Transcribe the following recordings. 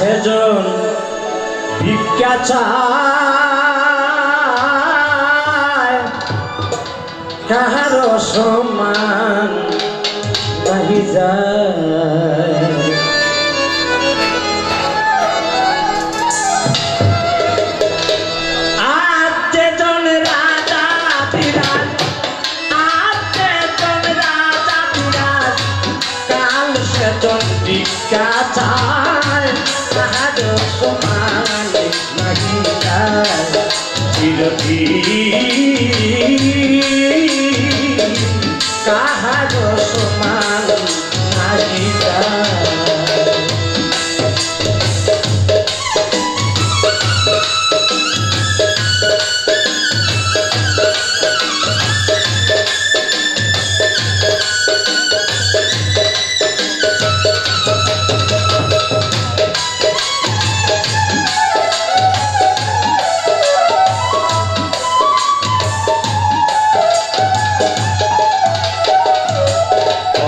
সেজন ভিক্ষা চায় কাহারো সমান নাহি যায়। ভিক্ষা চায় কাহারো সমান নাহি যায়। চিরদিন কাহারো সমান নাহি যায়।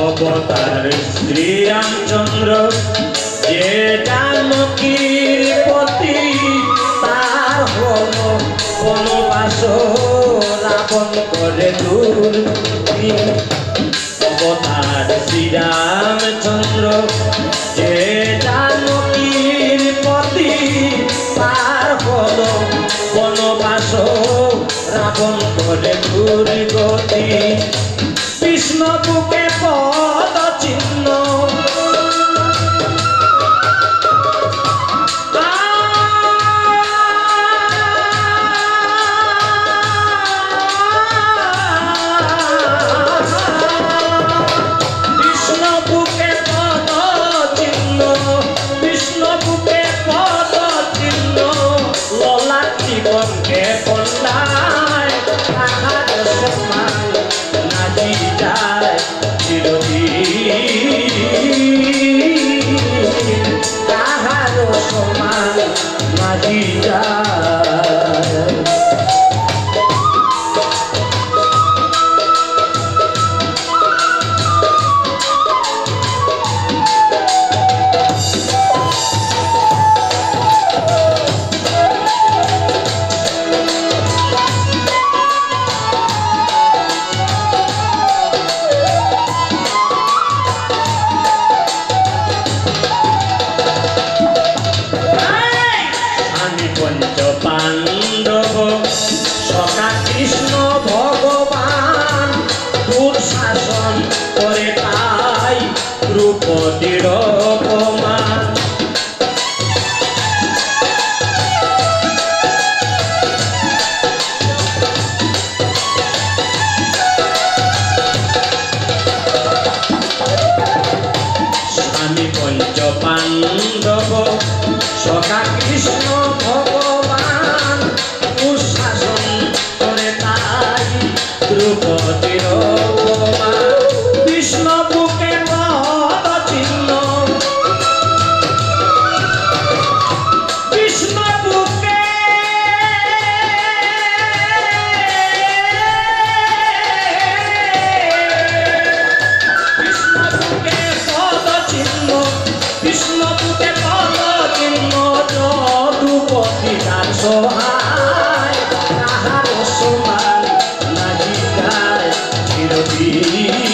অবতার শ্রীরামচন্দ্র যে জানকীর পতি, তার হল বনবাস রাবণ করে দুর্গতি। অবতার শ্রীরামচন্দ্র যে জানকীর পতি, তার হল বনবাস রাবণ করে দুর্গতি। কৃষ্ণ বুকে পদ চিহ্ন কৃষ্ণ বুকে পদ চিহ্ন, কৃষ্ণ বুকে পদ চিহ্ন, ললাট জীবনকে পন্ডায় কাহার সমান নাহি যায়। চিরদিন কাহারো সমান নাহি যায়। পাণ্ডব সখা কৃষ্ণ ভগবান দুঃশাসন করে তাই দ্রৌপদীর অপমান। স্বামী পঞ্চ পাণ্ডব সখা কৃষ্ণ ভগবান দুঃশাসন করে তাই দ্রৌপদীর অপমান। কৃষ্ণ বুকে পদ চিহ্ন, কৃষ্ণ বুকে কৃষ্ণ বুকে পদ চিহ্ন, কৃষ্ণ বুকে পদ চিহ্ন, দ্রৌপদী তার সহায় কাহারো সমান নাহি যায়। চিরদিন